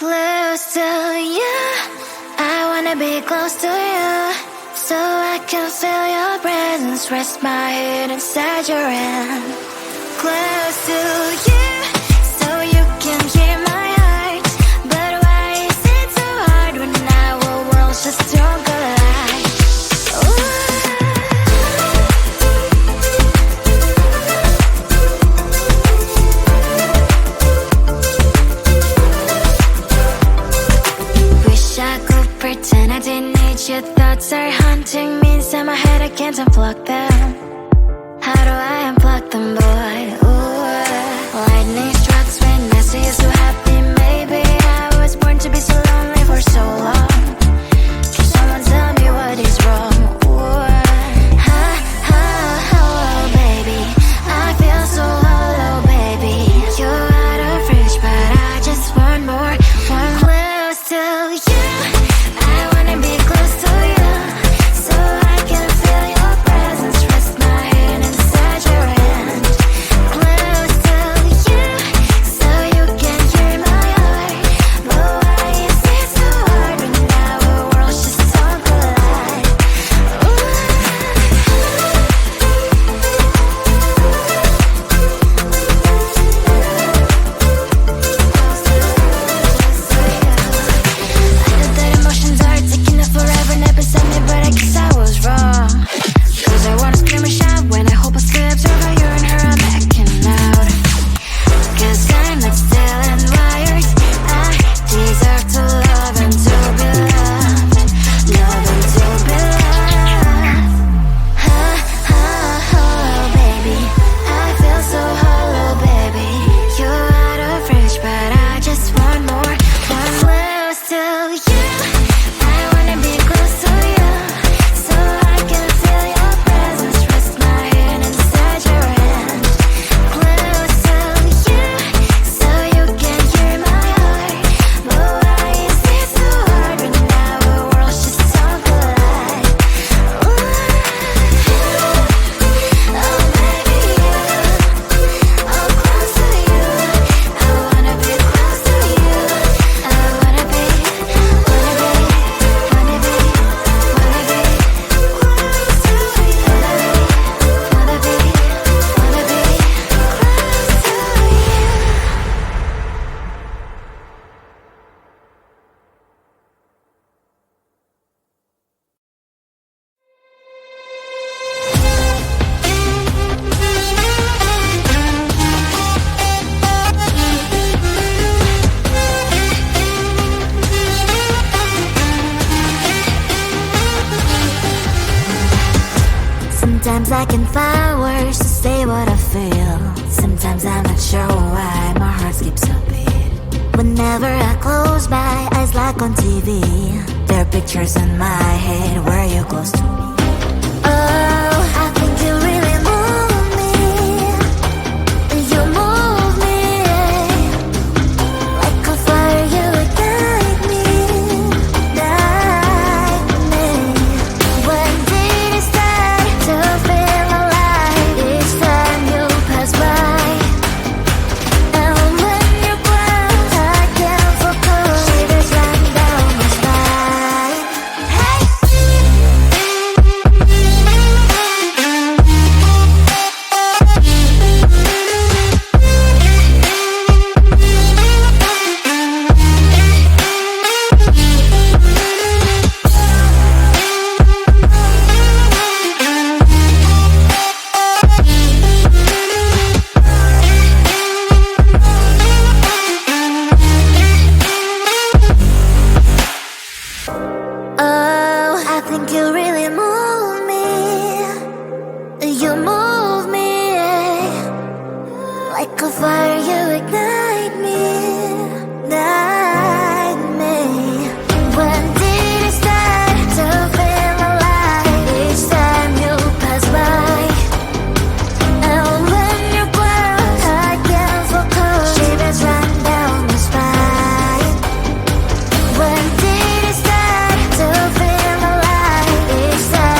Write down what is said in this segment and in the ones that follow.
Close to you, I wanna be close to you, so I can feel your presence, rest my head inside your hand. Close to you, so you can hear my heart, but why is it so hard when our worlds just don't collide? Pretend I didn't need your thoughts are haunting me inside my head, I can't unplug them. How do I unplug them, boy? Ooh, lightning strikes when I see you so happy. Maybe I was born to be so lonely for so long. Can someone tell me what is wrong? Ooh, oh, baby, I feel so hollow, baby. You're out of reach, but I just want more, one close to you. Sometimes I can find words to say what I feel. Sometimes I'm not sure why my heart skips a beat. Whenever I close my eyes like on TV, there are pictures in my head where you're close to me. Oh, I think you really move me. You move me like a fire, you ignite me, ignite me. When did it start to feel alive? Each time you pass by, and when you're close, I can't focus. Shivers run down my spine. Hey. Oh, I think you really move me. You move me like a fire, you ignite me, ignite me. When did it start to feel alive? Each time you pass by, and when you're close, I can't focus. Shivers run down my spine. When did it start to feel alive? Each time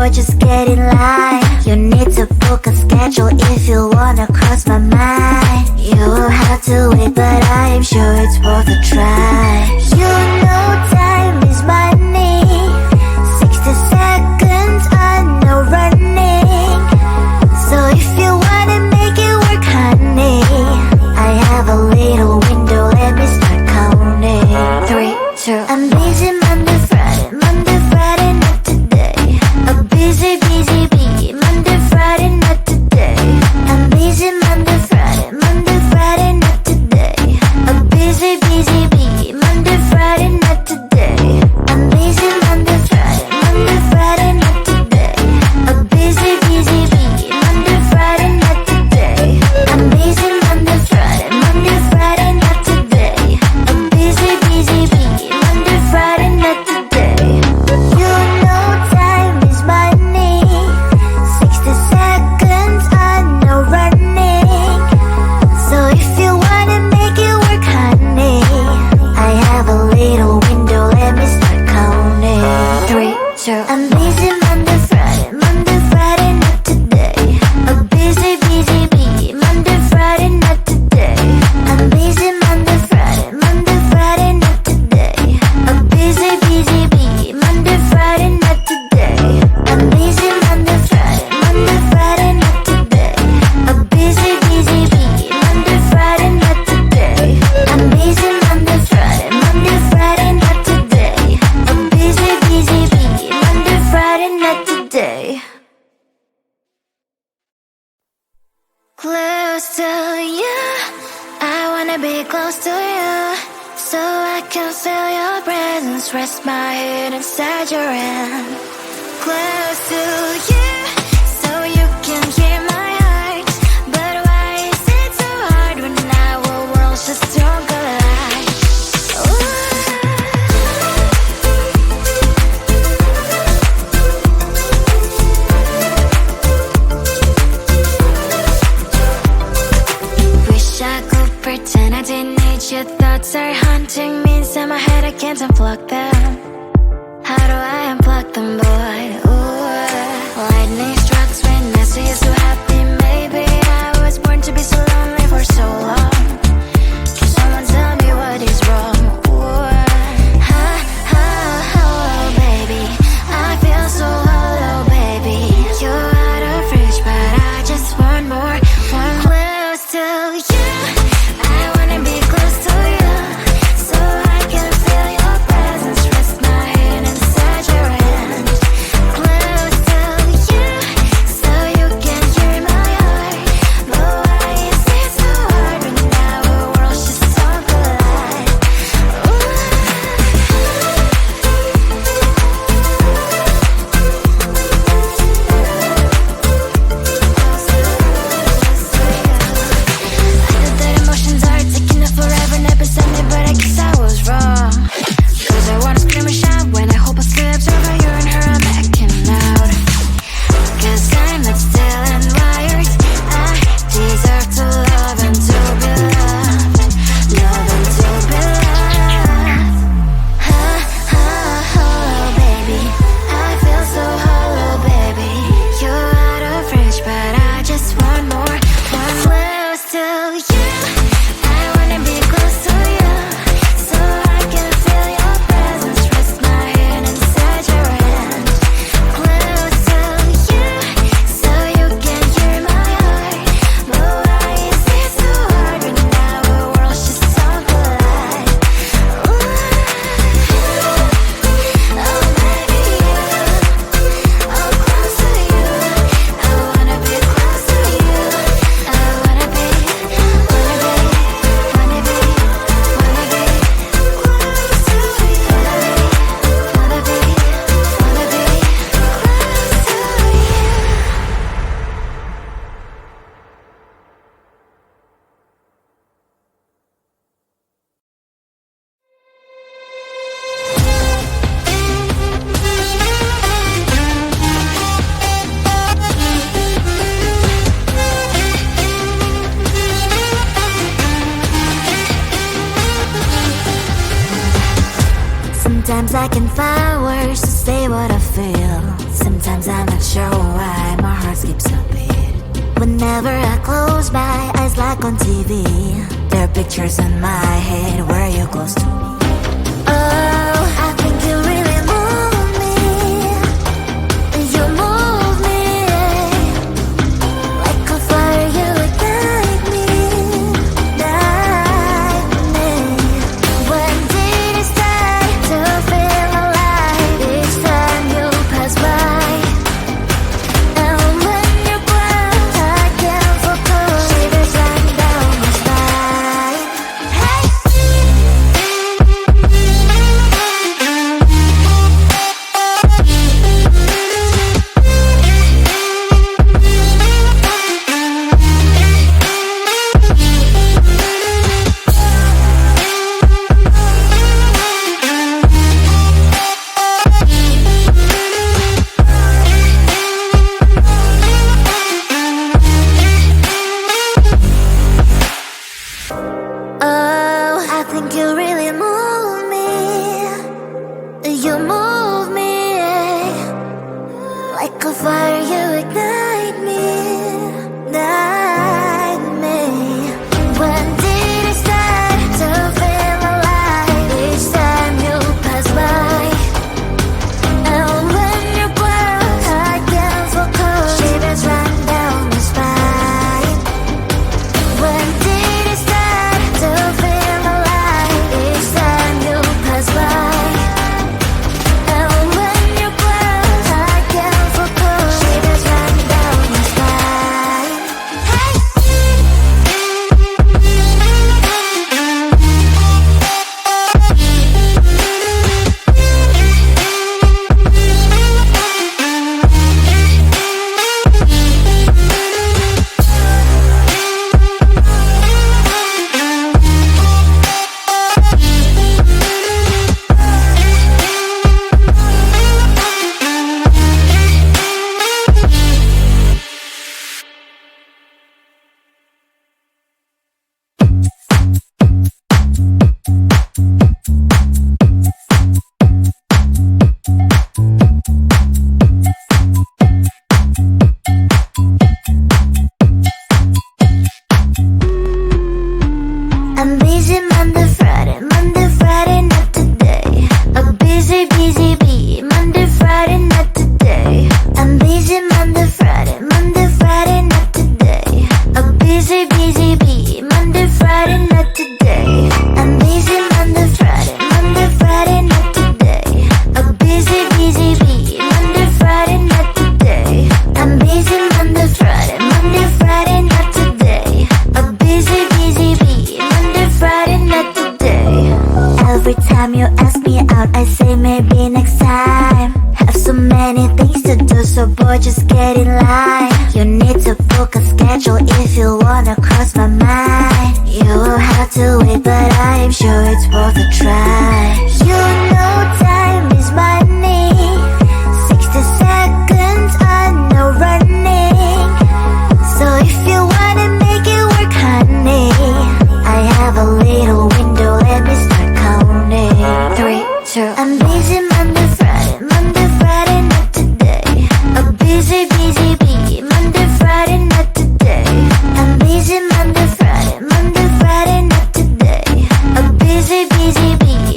or just get in line. You need to book a schedule if you wanna cross my mind. You will have to wait, but I am sure it's worth a try. You know time is money. 60 seconds on no running. So if you wanna make it work, honey, I have a little window, let me start counting. 3, 2, I'm busy Monday, Friday, not today. A busy bee, Monday, Friday, not today. I'm busy Monday, Friday, not today. A busy bee, Monday, Friday, not today. I'm busy Monday, Friday, not today. A busy bee, Monday, Friday, not today. I'm busy Monday, Friday, not today. A busy bee, Monday, Friday, not today. You know time is money. 60 seconds on no running. So if you wanna make it work, honey, I have a little window, let me start counting. 3, 2, I'm busy Monday, Friday, not today. A busy bee, Monday, Friday, not today. I'm busy Monday, Friday, not today. A busy bee, Monday, Friday, not today. I'm busy Monday, Friday, not today. A busy bee, Monday, Friday, not today. I'm busy Monday, Friday, not today. A busy bee, Monday, Friday, not today. Close to you, I wanna be close to you, so I can feel your presence, rest my head inside your hand. Close to you, so you can hear my heart. But why is it so hard when our worlds just don't collide? Ooh. Wish I could pretend I didn't need your thoughts are haunting me inside my head, I can't unplug them. How do I unplug them, boy? Ooh. Lightning strikes when I see you so happy. Maybe I was born to be so lonely for so long. Can someone tell me what is wrong? Ooh. Ha, ha, hello, baby. I feel so hollow, baby. You're out of reach, but I just want more. One close to you. I wanna be close to you, so I can feel your presence, rest my head inside your hand. Close to you, so you can hear my heart. But why is it so hard when our worlds just don't collide? Ooh. I know that emotions are taking up forever, never sent me, but I guess I was wrong. Cause I wanna scream and shout when I hope I slips over you and her, I'm acting out. Cause I'm not still and wired. I deserve to love and to be loved. Love and to be loved. Ha, ha, hello, baby. I feel so hollow, baby. You're out of reach, but I just want more. One close to you. I wanna be close to you, so I can feel your presence, rest my head inside your hand. Close to you, so you can hear my heart. But why is it so hard when our worlds just don't collide? Ooh. Oh, baby, oh, close to you. I wanna be close to you. I wanna be close to you. Wanna be Sometimes I can find words to say what I feel. Sometimes I'm not sure why my heart skips a beat. Whenever I close my eyes like on TV, there are pictures in my head where you're close to me. Oh, I think you really move me. You move me like a fire, you ignite me, ignite me. When did it start to feel alive? Each time you pass by, and when you grow, I can't focus. Shivers run down my spine. Hey. Oh, I think you really move me. You move me like a fire, you ignite me, ignite me. When did it start to feel alive? Each time you pass by, and when you grow, I can't focus. Shivers run down my spine. When did it start to feel alive? Each time you pass by, and when you grow, I can't focus. Shivers run down my spine. Hey. I'm busy Monday, Friday, not today. A busy, busy bee. Monday, Friday, not today. I'm busy Monday, Friday, not today. A busy, busy bee. Monday, Friday, not today. I'm busy Monday, Friday, not today. A busy, busy bee. Monday, Friday, not today. I'm busy Monday, Friday, not today. A busy, busy bee. Monday, Friday, not today. Every time you ask me out, I say maybe next time. Have so many things to do, so boy, just get in line. You need to book a schedule if you wanna cross my mind. You will have to wait, but I am sure it's worth a try. You know time is money. 60 seconds on no running. So if you wanna make it work, honey, I have a little window, let me start counting. 3, 2, I'm busy Monday, Friday, not today. A busy, busy bee. Monday, Friday, not today. I'm busy Monday, Friday, not today. A busy, busy bee.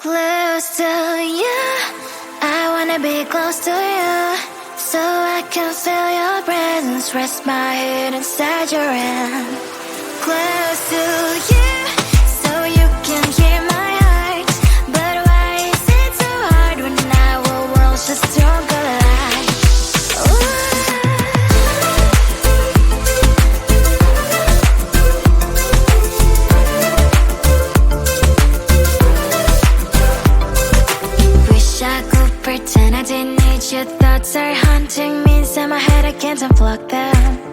Close to you, I wanna be close to you, so I can feel your presence, rest my head inside your hand. Close to you, so you can hear my heart, but why is it so hard when our worlds just don't collide? Wish I could pretend I didn't need your thoughts are haunting me inside my head, I can't unplug them.